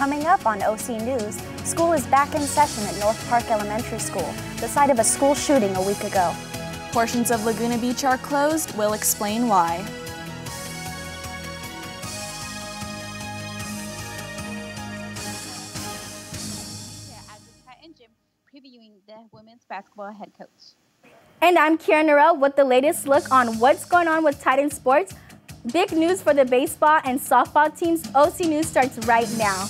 Coming up on OC News, school is back in session at North Park Elementary School, the site of a school shooting a week ago. Portions of Laguna Beach are closed. We'll explain why. At the Titan Gym, previewing the women's basketball head coach. And I'm Kira Norell with the latest look on what's going on with Titan sports. Big news for the baseball and softball teams. OC News starts right now.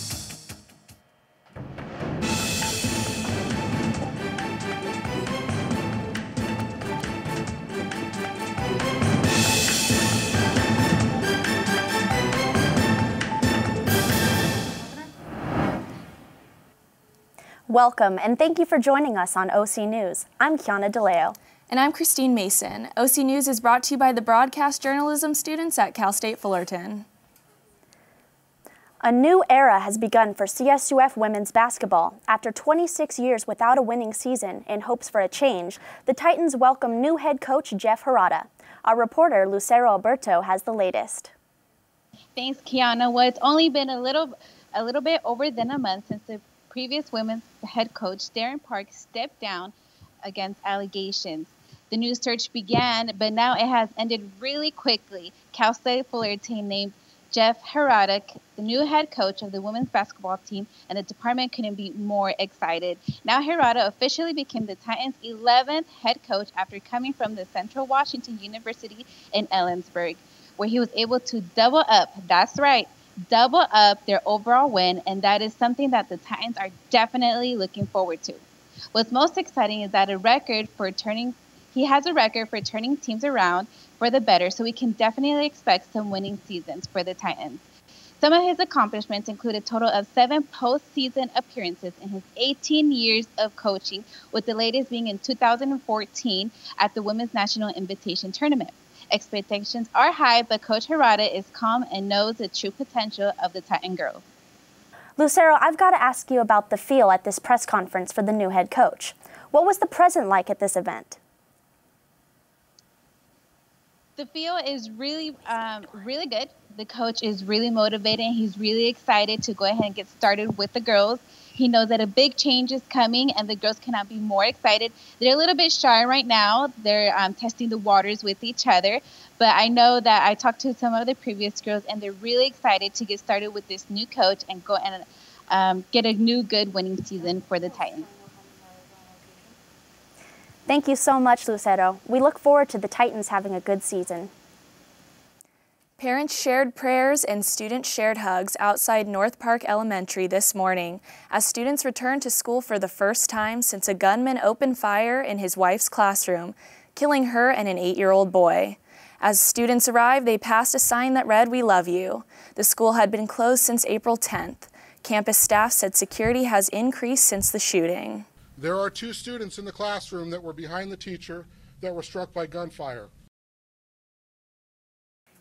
Welcome, and thank you for joining us on OC News. I'm Kiana DeLeo. And I'm Christine Mason. OC News is brought to you by the broadcast journalism students at Cal State Fullerton. A new era has begun for CSUF women's basketball. After 26 years without a winning season, in hopes for a change, the Titans welcome new head coach Jeff Harada. Our reporter Lucero Alberto has the latest. Thanks, Kiana. Well, it's only been a little bit over than a month since the previous women's head coach Darren Park stepped down against allegations. The new search began, but now it has ended really quickly. Cal State Fullerton named Jeff Harada the new head coach of the women's basketball team, and the department couldn't be more excited. Now Harada officially became the Titans' 11th head coach after coming from the Central Washington University in Ellensburg, where he was able to double up, that's right, double up their overall win, and that is something that the Titans are definitely looking forward to. What's most exciting is that he has a record for turning teams around for the better, so we can definitely expect some winning seasons for the Titans. Some of his accomplishments include a total of 7 postseason appearances in his 18 years of coaching, with the latest being in 2014 at the Women's National Invitation Tournament. Expectations are high, but Coach Harada is calm and knows the true potential of the Titan girls. Lucero, I've got to ask you about the feel at this press conference for the new head coach. What was the present like at this event? The feel is really good. The coach is really motivated. He's really excited to go ahead and get started with the girls. He knows that a big change is coming, and the girls cannot be more excited. They're a little bit shy right now. They're testing the waters with each other. But I know that I talked to some of the previous girls, and they're really excited to get started with this new coach and go and get a new good winning season for the Titans. Thank you so much, Lucero. We look forward to the Titans having a good season. Parents shared prayers and students shared hugs outside North Park Elementary this morning as students returned to school for the first time since a gunman opened fire in his wife's classroom, killing her and an 8-year-old boy. As students arrived, they passed a sign that read, "We love you." The school had been closed since April 10th. Campus staff said security has increased since the shooting. There are 2 students in the classroom that were behind the teacher that were struck by gunfire.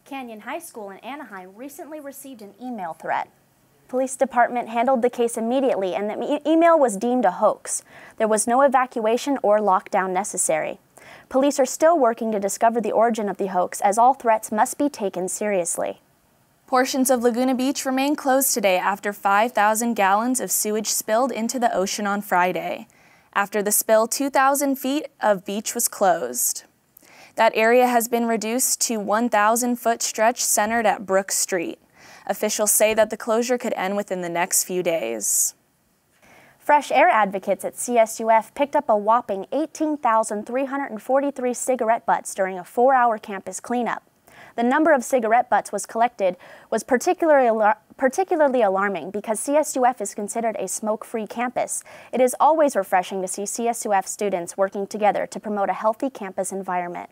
Canyon High School in Anaheim recently received an email threat. Police department handled the case immediately, and the email was deemed a hoax. There was no evacuation or lockdown necessary. Police are still working to discover the origin of the hoax, as all threats must be taken seriously. Portions of Laguna Beach remain closed today after 5,000 gallons of sewage spilled into the ocean on Friday. After the spill, 2,000 feet of beach was closed. That area has been reduced to 1,000-foot stretch centered at Brook Street. Officials say that the closure could end within the next few days. Fresh air advocates at CSUF picked up a whopping 18,343 cigarette butts during a 4-hour campus cleanup. The number of cigarette butts was collected was particularly alarming because CSUF is considered a smoke-free campus. It is always refreshing to see CSUF students working together to promote a healthy campus environment.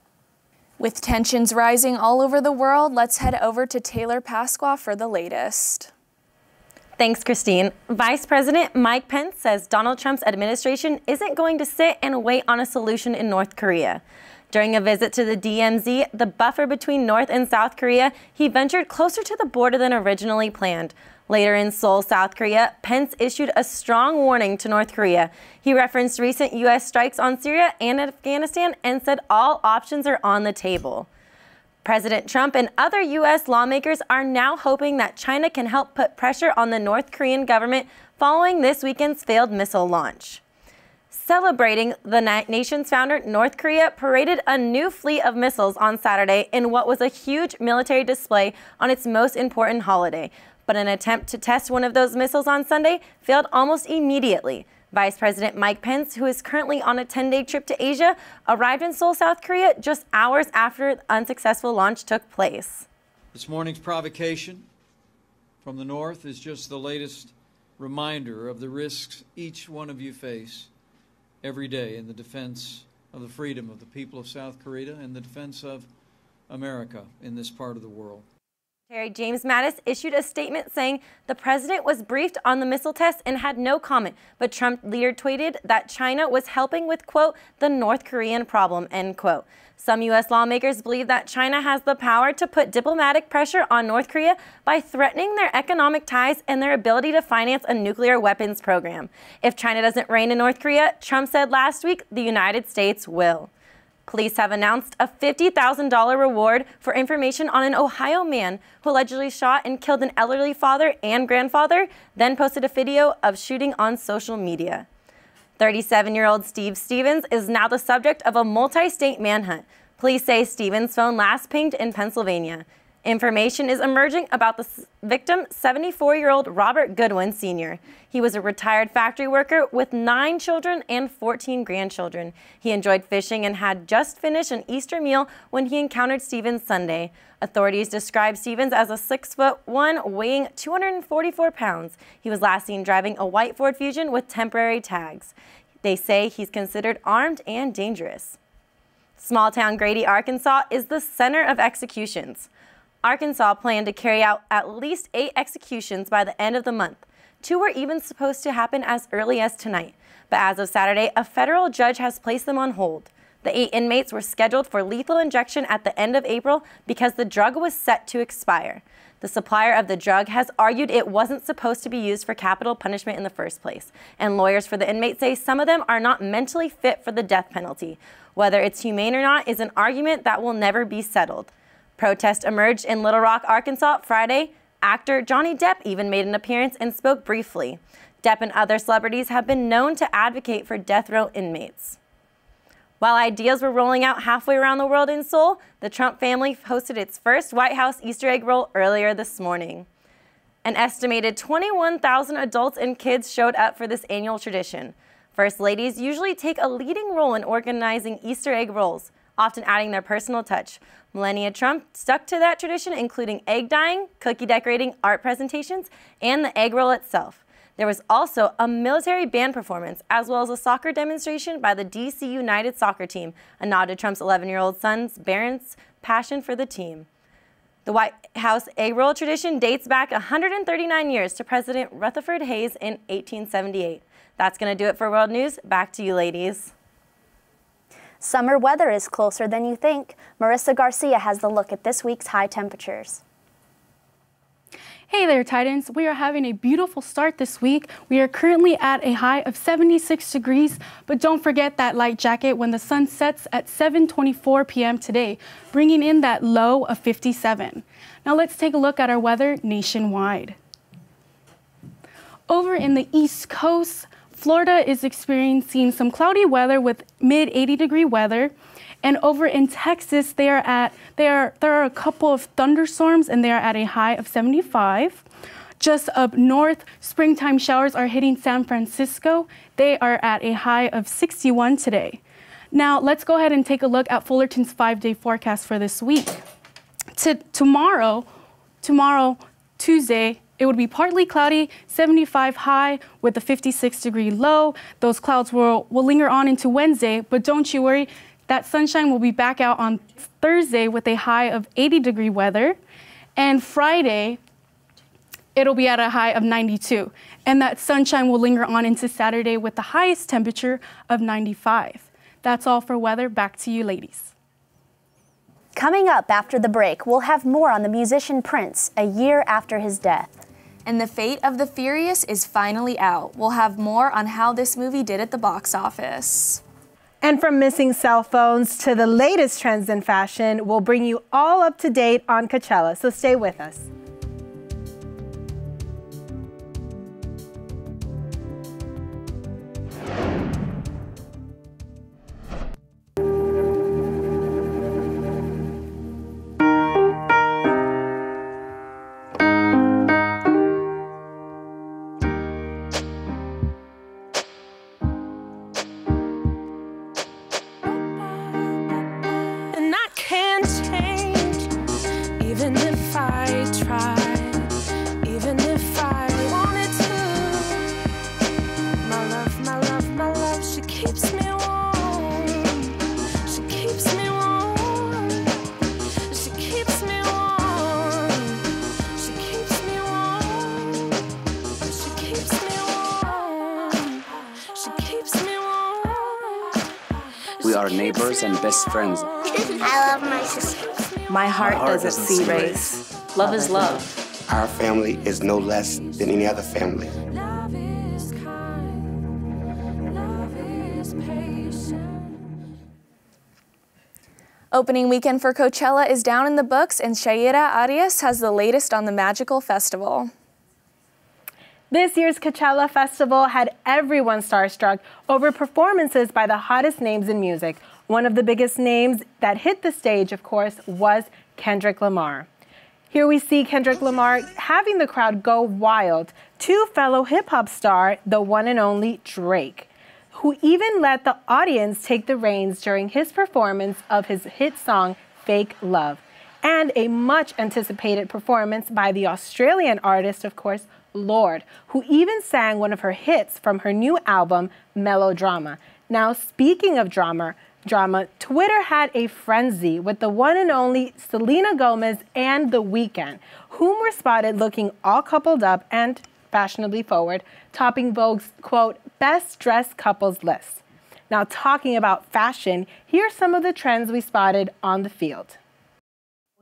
With tensions rising all over the world, let's head over to Taylor Pasqua for the latest. Thanks, Christine. Vice President Mike Pence says Donald Trump's administration isn't going to sit and wait on a solution in North Korea. During a visit to the DMZ, the buffer between North and South Korea, he ventured closer to the border than originally planned. Later in Seoul, South Korea, Pence issued a strong warning to North Korea. He referenced recent U.S. strikes on Syria and Afghanistan and said all options are on the table. President Trump and other U.S. lawmakers are now hoping that China can help put pressure on the North Korean government following this weekend's failed missile launch. Celebrating the nation's founder, North Korea paraded a new fleet of missiles on Saturday in what was a huge military display on its most important holiday. But an attempt to test one of those missiles on Sunday failed almost immediately. Vice President Mike Pence, who is currently on a 10-day trip to Asia, arrived in Seoul, South Korea just hours after the unsuccessful launch took place. This morning's provocation from the North is just the latest reminder of the risks each one of you face every day in the defense of the freedom of the people of South Korea and the defense of America in this part of the world. Secretary James Mattis issued a statement saying the president was briefed on the missile test and had no comment, but Trump leader tweeted that China was helping with, quote, the North Korean problem, end quote. Some U.S. lawmakers believe that China has the power to put diplomatic pressure on North Korea by threatening their economic ties and their ability to finance a nuclear weapons program. If China doesn't reign in North Korea, Trump said last week, the United States will. Police have announced a $50,000 reward for information on an Ohio man who allegedly shot and killed an elderly father and grandfather, then posted a video of shooting on social media. 37-year-old Steve Stevens is now the subject of a multi-state manhunt. Police say Stevens' phone last pinged in Pennsylvania. Information is emerging about the victim, 74-year-old Robert Goodwin Sr. He was a retired factory worker with 9 children and 14 grandchildren. He enjoyed fishing and had just finished an Easter meal when he encountered Stevens Sunday. Authorities describe Stevens as a 6'1", weighing 244 pounds. He was last seen driving a white Ford Fusion with temporary tags. They say he's considered armed and dangerous. Small-town Grady, Arkansas is the center of executions. Arkansas planned to carry out at least 8 executions by the end of the month. 2 were even supposed to happen as early as tonight. But as of Saturday, a federal judge has placed them on hold. The 8 inmates were scheduled for lethal injection at the end of April because the drug was set to expire. The supplier of the drug has argued it wasn't supposed to be used for capital punishment in the first place. And lawyers for the inmates say some of them are not mentally fit for the death penalty. Whether it's humane or not is an argument that will never be settled. Protest emerged in Little Rock, Arkansas Friday. Actor Johnny Depp even made an appearance and spoke briefly. Depp and other celebrities have been known to advocate for death row inmates. While ideas were rolling out halfway around the world in Seoul, the Trump family hosted its first White House Easter egg roll earlier this morning. An estimated 21,000 adults and kids showed up for this annual tradition. First ladies usually take a leading role in organizing Easter egg rolls, often adding their personal touch. Melania Trump stuck to that tradition, including egg dyeing, cookie decorating, art presentations, and the egg roll itself. There was also a military band performance, as well as a soccer demonstration by the DC United soccer team, a nod to Trump's 11-year-old son's Barron's passion for the team. The White House egg roll tradition dates back 139 years to President Rutherford Hayes in 1878. That's going to do it for World News. Back to you, ladies. Summer weather is closer than you think. Marissa Garcia has the look at this week's high temperatures. Hey there, Titans. We are having a beautiful start this week. We are currently at a high of 76 degrees, but don't forget that light jacket when the sun sets at 7:24 p.m. today, bringing in that low of 57. Now let's take a look at our weather nationwide. Over in the East Coast, Florida is experiencing some cloudy weather with mid 80-degree weather. And over in Texas, there are a couple of thunderstorms and they are at a high of 75. Just up north, springtime showers are hitting San Francisco. They are at a high of 61 today. Now, let's go ahead and take a look at Fullerton's 5-day forecast for this week. Tomorrow, Tuesday, it would be partly cloudy, 75 high with a 56-degree low. Those clouds will linger on into Wednesday, but don't you worry, that sunshine will be back out on Thursday with a high of 80-degree weather. And Friday, it'll be at a high of 92. And that sunshine will linger on into Saturday with the highest temperature of 95. That's all for weather. Back to you, ladies. Coming up after the break, we'll have more on the musician Prince a year after his death. And The Fate of the Furious is finally out. We'll have more on how this movie did at the box office. And from missing cell phones to the latest trends in fashion, we'll bring you all up to date on Coachella, so stay with us. We are neighbors and best friends. I love my sister. My heart doesn't see race. Love is love. Our family is no less than any other family. Opening weekend for Coachella is down in the books, and Shaira Arias has the latest on the magical festival. This year's Coachella Festival had everyone starstruck over performances by the hottest names in music. One of the biggest names that hit the stage, of course, was Kendrick Lamar. Here we see Kendrick Lamar having the crowd go wild to fellow hip-hop star, the one and only Drake, who even let the audience take the reins during his performance of his hit song, Fake Love, and a much-anticipated performance by the Australian artist, of course, Lorde, who even sang one of her hits from her new album, Melodrama. Now, speaking of drama, Twitter had a frenzy with the one and only Selena Gomez and The Weeknd, whom were spotted looking all coupled up and fashionably forward, topping Vogue's, quote, best dressed couples list. Now, talking about fashion, here's some of the trends we spotted on the field.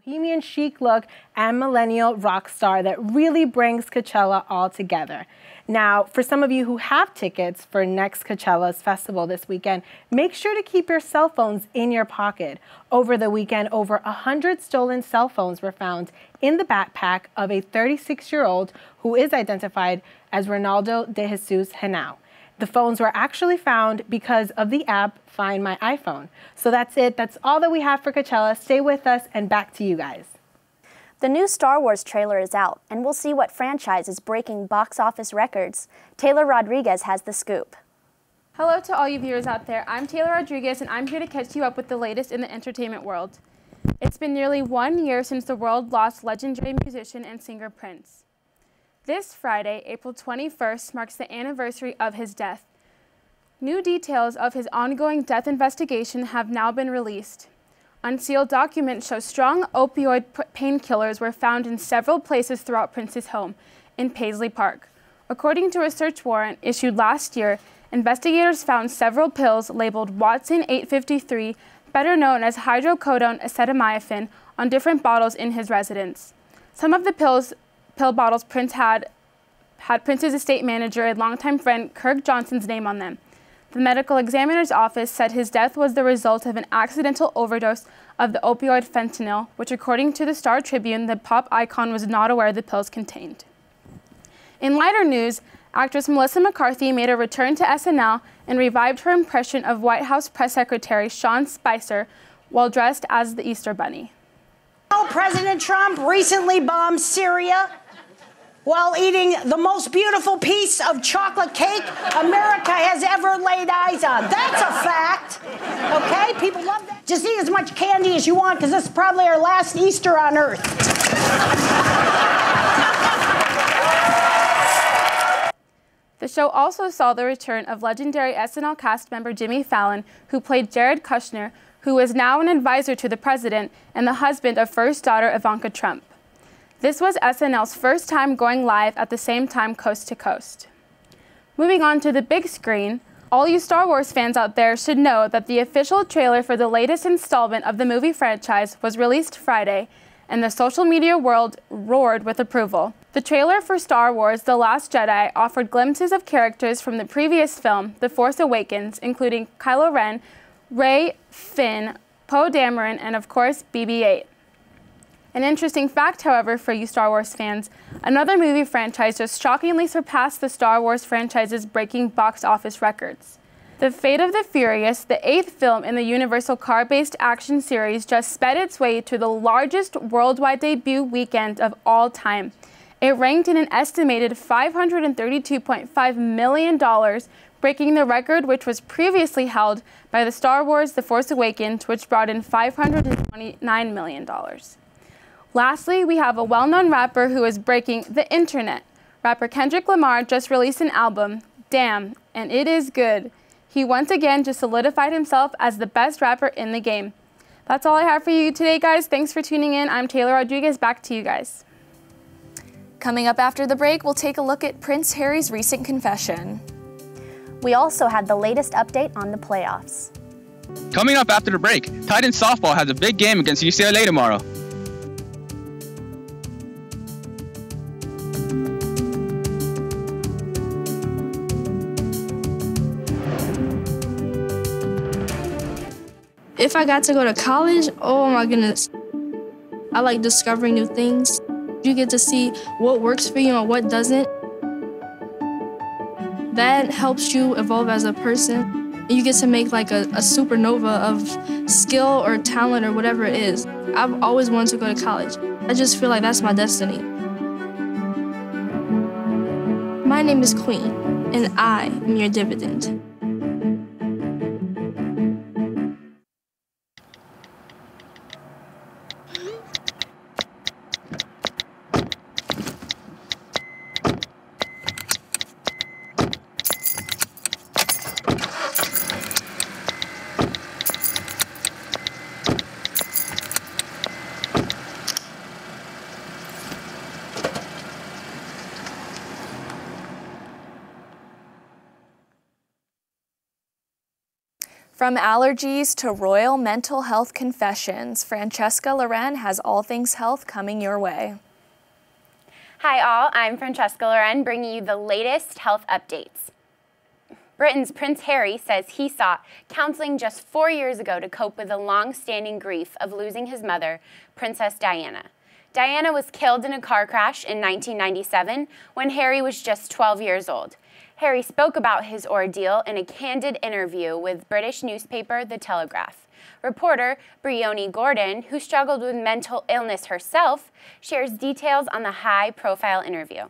Bohemian chic look and millennial rock star that really brings Coachella all together. Now, for some of you who have tickets for next Coachella's festival this weekend, make sure to keep your cell phones in your pocket. Over the weekend, over 100 stolen cell phones were found in the backpack of a 36-year-old who is identified as Ronaldo de Jesus Henao. The phones were actually found because of the app Find My iPhone. So that's it. That's all that we have for Coachella. Stay with us and back to you guys. The new Star Wars trailer is out, and we'll see what franchise is breaking box office records. Taylor Rodriguez has the scoop. Hello to all you viewers out there. I'm Taylor Rodriguez, and I'm here to catch you up with the latest in the entertainment world. It's been nearly 1 year since the world lost legendary musician and singer Prince. This Friday, April 21st, marks the anniversary of his death. New details of his ongoing death investigation have now been released. Unsealed documents show strong opioid painkillers were found in several places throughout Prince's home in Paisley Park. According to a search warrant issued last year, investigators found several pills labeled Watson 853, better known as hydrocodone acetaminophen, on different bottles in his residence. Some of the pill bottles Prince had Prince's estate manager and longtime friend Kirk Johnson's name on them. The medical examiner's office said his death was the result of an accidental overdose of the opioid fentanyl, which according to the Star Tribune, the pop icon was not aware the pills contained. In lighter news, actress Melissa McCarthy made a return to SNL and revived her impression of White House Press Secretary Sean Spicer while dressed as the Easter Bunny. President Trump recently bombed Syria while eating the most beautiful piece of chocolate cake America has ever laid eyes on. That's a fact, okay? People love that. Just eat as much candy as you want, because this is probably our last Easter on Earth. The show also saw the return of legendary SNL cast member Jimmy Fallon, who played Jared Kushner, who is now an advisor to the president and the husband of first daughter Ivanka Trump. This was SNL's first time going live at the same time coast to coast. Moving on to the big screen, all you Star Wars fans out there should know that the official trailer for the latest installment of the movie franchise was released Friday, and the social media world roared with approval. The trailer for Star Wars The Last Jedi offered glimpses of characters from the previous film, The Force Awakens, including Kylo Ren, Rey, Finn, Poe Dameron, and of course, BB-8. An interesting fact, however, for you Star Wars fans, another movie franchise just shockingly surpassed the Star Wars franchise's breaking box office records. The Fate of the Furious, the 8th film in the Universal car-based action series, just sped its way to the largest worldwide debut weekend of all time. It ranked in an estimated $532.5 million, breaking the record which was previously held by the Star Wars The Force Awakens, which brought in $529 million. Lastly, we have a well-known rapper who is breaking the internet. Rapper Kendrick Lamar just released an album, Damn, and it is good. He once again just solidified himself as the best rapper in the game. That's all I have for you today, guys. Thanks for tuning in. I'm Taylor Rodriguez. Back to you guys. Coming up after the break, we'll take a look at Prince Harry's recent confession. We also had the latest update on the playoffs. Coming up after the break, Titans softball has a big game against UCLA tomorrow. If I got to go to college, oh my goodness. I like discovering new things. You get to see what works for you and what doesn't. That helps you evolve as a person. You get to make like a supernova of skill or talent or whatever it is. I've always wanted to go to college. I just feel like that's my destiny. My name is Queen, and I am your dividend. From allergies to royal mental health confessions, Francesca Loren has all things health coming your way. Hi all, I'm Francesca Loren bringing you the latest health updates. Britain's Prince Harry says he sought counseling just 4 years ago to cope with the long-standing grief of losing his mother, Princess Diana. Diana was killed in a car crash in 1997 when Harry was just 12 years old. Harry spoke about his ordeal in a candid interview with British newspaper The Telegraph. Reporter Bryony Gordon, who struggled with mental illness herself, shares details on the high-profile interview.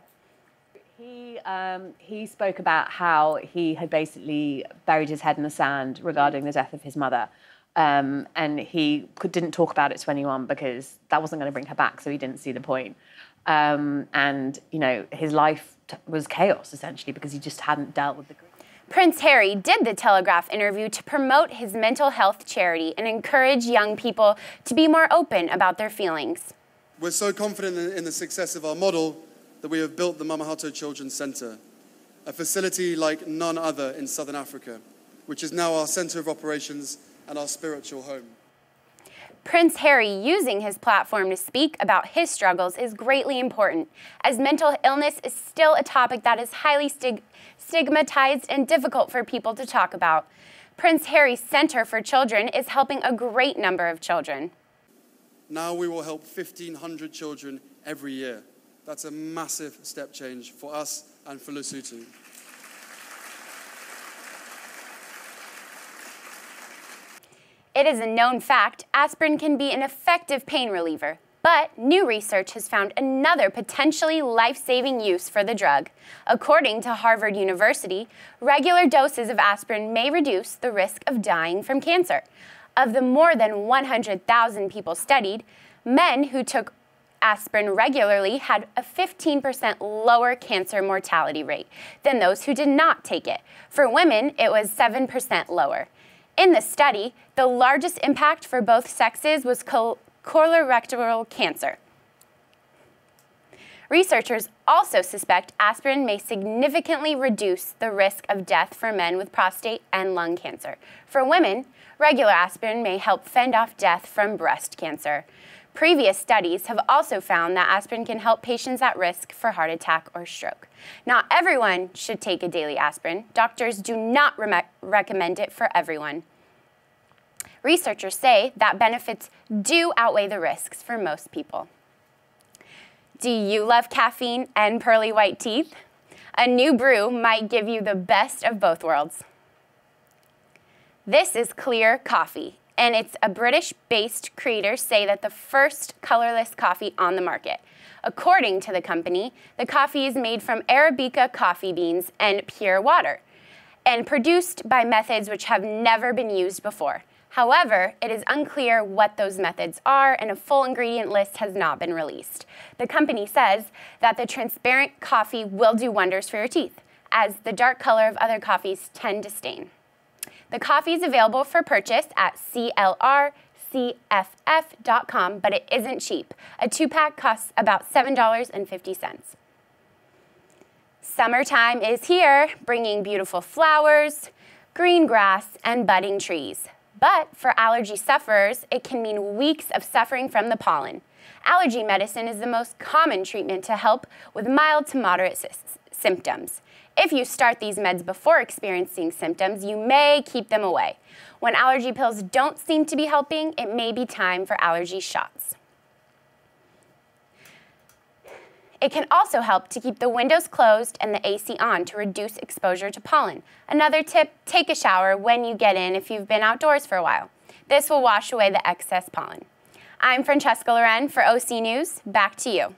He spoke about how he had basically buried his head in the sand regarding the death of his mother. And he didn't talk about it to anyone because that wasn't going to bring her back, so he didn't see the point. And, you know, his life was chaos, essentially, because he just hadn't dealt with the grief. Prince Harry did the Telegraph interview to promote his mental health charity and encourage young people to be more open about their feelings. We're so confident in the success of our model that we have built the Mamahato Children's Centre, a facility like none other in Southern Africa, which is now our centre of operations and our spiritual home. Prince Harry using his platform to speak about his struggles is greatly important, as mental illness is still a topic that is highly stigmatized and difficult for people to talk about. Prince Harry's Center for Children is helping a great number of children. Now we will help 1,500 children every year. That's a massive step change for us and for Lesotho. It is a known fact, aspirin can be an effective pain reliever, but new research has found another potentially life-saving use for the drug. According to Harvard University, regular doses of aspirin may reduce the risk of dying from cancer. Of the more than 100,000 people studied, men who took aspirin regularly had a 15% lower cancer mortality rate than those who did not take it. For women, it was 7% lower. In the study, the largest impact for both sexes was colorectal cancer. Researchers also suspect aspirin may significantly reduce the risk of death for men with prostate and lung cancer. For women, regular aspirin may help fend off death from breast cancer. Previous studies have also found that aspirin can help patients at risk for heart attack or stroke. Not everyone should take a daily aspirin. Doctors do not recommend it for everyone. Researchers say that benefits do outweigh the risks for most people. Do you love caffeine and pearly white teeth? A new brew might give you the best of both worlds. This is Clear Coffee, and it's a British-based creators say that the first colorless coffee on the market. According to the company, the coffee is made from Arabica coffee beans and pure water, and produced by methods which have never been used before. However, it is unclear what those methods are, and a full ingredient list has not been released. The company says that the transparent coffee will do wonders for your teeth, as the dark color of other coffees tend to stain. The coffee is available for purchase at CLRCFF.com, but it isn't cheap. A 2-pack costs about $7.50. Summertime is here, bringing beautiful flowers, green grass, and budding trees. But for allergy sufferers, it can mean weeks of suffering from the pollen. Allergy medicine is the most common treatment to help with mild to moderate symptoms. If you start these meds before experiencing symptoms, you may keep them away. When allergy pills don't seem to be helping, it may be time for allergy shots. It can also help to keep the windows closed and the AC on to reduce exposure to pollen. Another tip, take a shower when you get in if you've been outdoors for a while. This will wash away the excess pollen. I'm Francesca Loren for OC News. Back to you.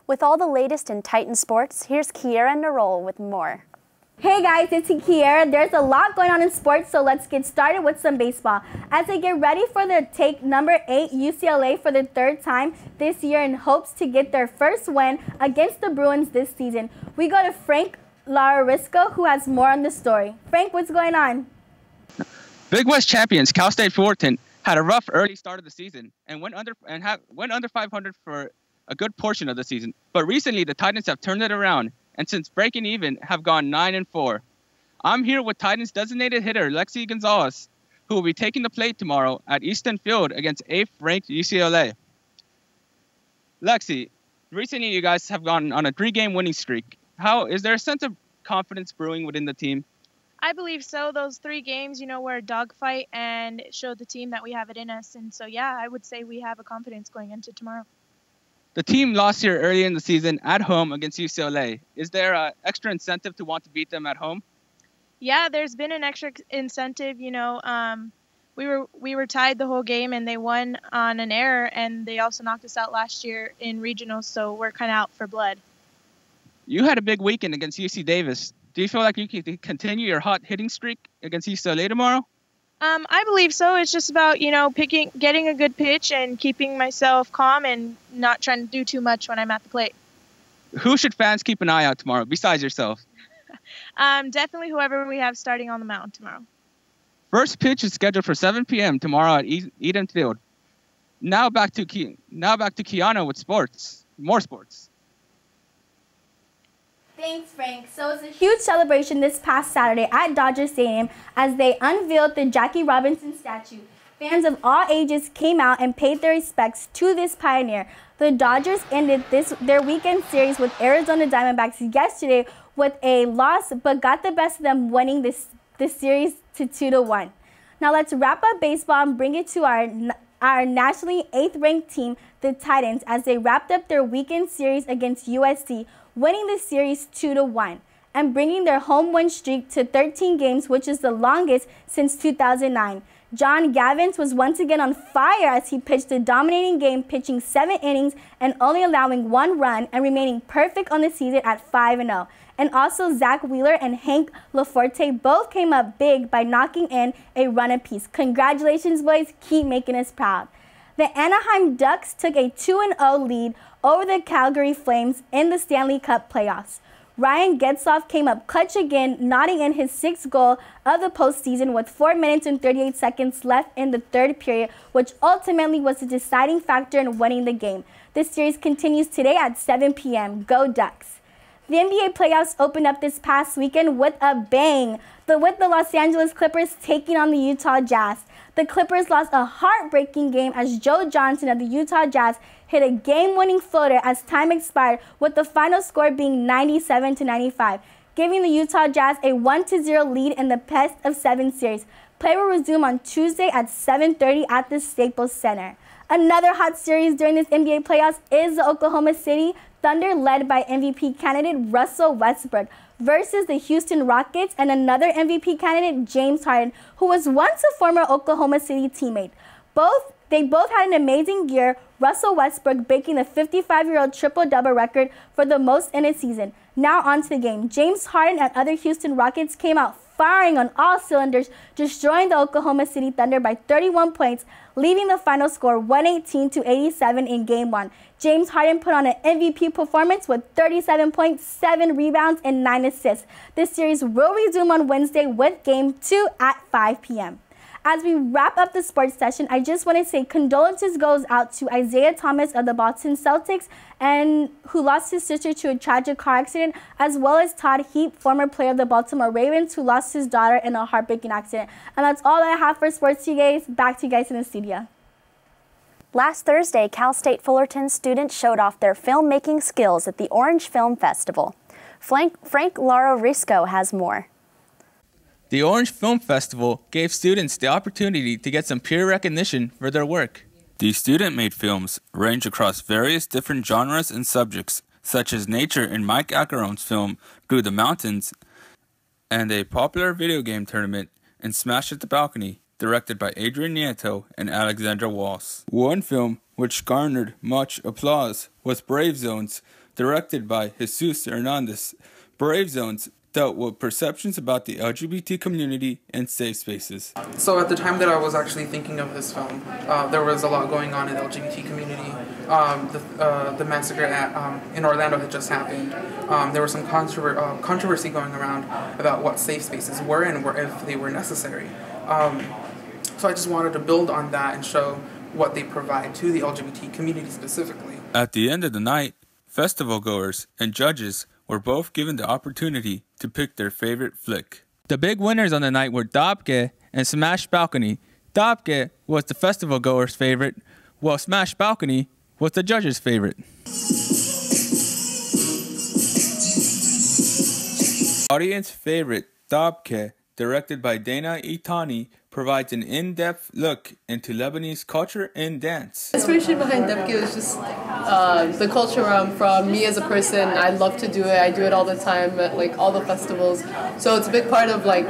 With all the latest in Titan sports, here's Kiera Narol with more. Hey guys, it's Kiera. There's a lot going on in sports, so let's get started with some baseball. As they get ready for the take number 8 UCLA for the 3rd time this year in hopes to get their first win against the Bruins this season, we go to Frank Larisco, who has more on the story. Frank, what's going on? Big West champions Cal State Fullerton had a rough early start of the season and went under 500 for a good portion of the season. But recently, the Titans have turned it around, and since breaking even, have gone 9-4. I'm here with Titans designated hitter Lexi Gonzalez, who will be taking the plate tomorrow at Easton Field against 8th-ranked UCLA. Lexi, recently you guys have gone on a 3-game winning streak. Is there a sense of confidence brewing within the team? I believe so. Those 3 games, were a dogfight, and it showed the team that we have it in us. And so, yeah, I would say we have a confidence going into tomorrow. The team lost here early in the season at home against UCLA. Is there an extra incentive to want to beat them at home? Yeah, there's been an extra incentive. We were tied the whole game, and they won on an error, and they also knocked us out last year in regionals, so we're kind of out for blood. You had a big weekend against UC Davis. Do you feel like you can continue your hot hitting streak against UCLA tomorrow? I believe so. It's just about, getting a good pitch and keeping myself calm and not trying to do too much when I'm at the plate. Who should fans keep an eye out tomorrow besides yourself? Definitely whoever we have starting on the mound tomorrow. First pitch is scheduled for 7 p.m. tomorrow at Eden Field. Now back to Kiana with sports. More sports. Thanks, Frank. So it's a huge celebration this past Saturday at Dodger Stadium as they unveiled the Jackie Robinson statue. Fans of all ages came out and paid their respects to this pioneer. The Dodgers ended their weekend series with Arizona Diamondbacks yesterday with a loss, but got the best of them, winning this series to 2-1. Now let's wrap up baseball and bring it to our nationally 8th-ranked team, the Titans, as they wrapped up their weekend series against USC, winning the series 2-1 and bringing their home win streak to 13 games, which is the longest since 2009. John Gavins was once again on fire as he pitched a dominating game, pitching 7 innings and only allowing 1 run and remaining perfect on the season at 5-0. And also Zach Wheeler and Hank Laforte both came up big by knocking in a run apiece. Congratulations, boys. Keep making us proud. The Anaheim Ducks took a 2-0 lead over the Calgary Flames in the Stanley Cup playoffs. Ryan Getzlaf came up clutch again, knotting in his 6th goal of the postseason with 4 minutes and 38 seconds left in the 3rd period, which ultimately was the deciding factor in winning the game. This series continues today at 7 p.m. Go Ducks! The NBA playoffs opened up this past weekend with a bang, with the Los Angeles Clippers taking on the Utah Jazz. The Clippers lost a heartbreaking game as Joe Johnson of the Utah Jazz hit a game-winning floater as time expired, with the final score being 97-95, giving the Utah Jazz a 1-0 lead in the best-of-7 series. Play will resume on Tuesday at 7:30 at the Staples Center. Another hot series during this NBA playoffs is the Oklahoma City Thunder, led by MVP candidate Russell Westbrook, versus the Houston Rockets and another MVP candidate, James Harden, who was once a former Oklahoma City teammate. They both had an amazing year, Russell Westbrook breaking the 55-year-old triple-double record for the most in a season. Now on to the game. James Harden and other Houston Rockets came out firing on all cylinders, destroying the Oklahoma City Thunder by 31 points, leaving the final score 118-87 in Game 1. James Harden put on an MVP performance with 37 points, 7 rebounds, and 9 assists. This series will resume on Wednesday with Game 2 at 5 p.m. As we wrap up the sports session, I just want to say condolences goes out to Isaiah Thomas of the Boston Celtics, and who lost his sister to a tragic car accident, as well as Todd Heap, former player of the Baltimore Ravens, who lost his daughter in a heartbreaking accident. And that's all that I have for sports to you guys. Back to you guys in the studio. Last Thursday, Cal State Fullerton students showed off their filmmaking skills at the Orange Film Festival. Frank Lara Risco has more. The Orange Film Festival gave students the opportunity to get some peer recognition for their work. These student-made films range across various different genres and subjects, such as nature in Mike Acarone's film Through the Mountains, and a popular video game tournament in Smash at the Balcony, directed by Adrian Nieto and Alexandra Walls. One film which garnered much applause was Brave Zones, directed by Jesus Hernandez. Brave Zones dealt with perceptions about the LGBT community and safe spaces. So at the time that I was actually thinking of this film, there was a lot going on in the LGBT community. The massacre in Orlando had just happened. There was some controversy going around about what safe spaces were and if they were necessary. So I just wanted to build on that and show what they provide to the LGBT community specifically. At the end of the night, festival goers and judges were both given the opportunity to pick their favorite flick. The big winners on the night were Dabke and Smash Balcony. Dabke was the festival goers' favorite, while Smash Balcony was the judges' favorite. Audience favorite, Dabke, directed by Dana Itani, provides an in-depth look into Lebanese culture and dance. The inspiration behind Dabke is just the culture where I'm from. Me as a person, I love to do it. I do it all the time at like all the festivals. So it's a big part of like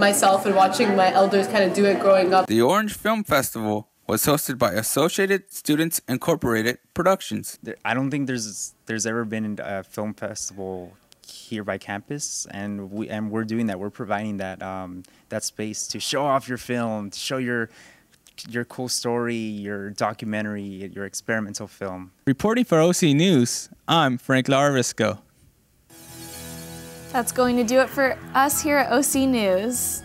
myself and watching my elders kind of do it growing up. The Orange Film Festival was hosted by Associated Students Incorporated Productions. I don't think there's ever been a film festival here by campus, and we're doing that. We're providing that that space to show off your film, to show your cool story, your documentary, your experimental film. Reporting for OC News, I'm Frank Larisco. That's going to do it for us here at OC News.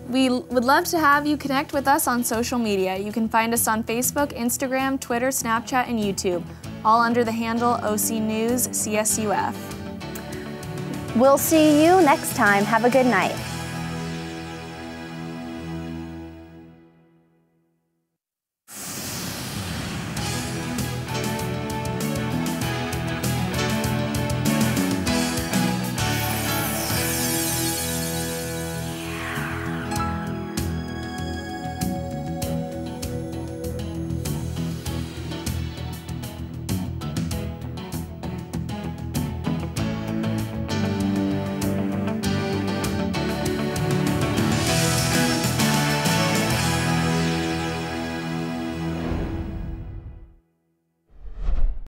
We would love to have you connect with us on social media. You can find us on Facebook, Instagram, Twitter, Snapchat, and YouTube, all under the handle OC News CSUF. We'll see you next time. Have a good night.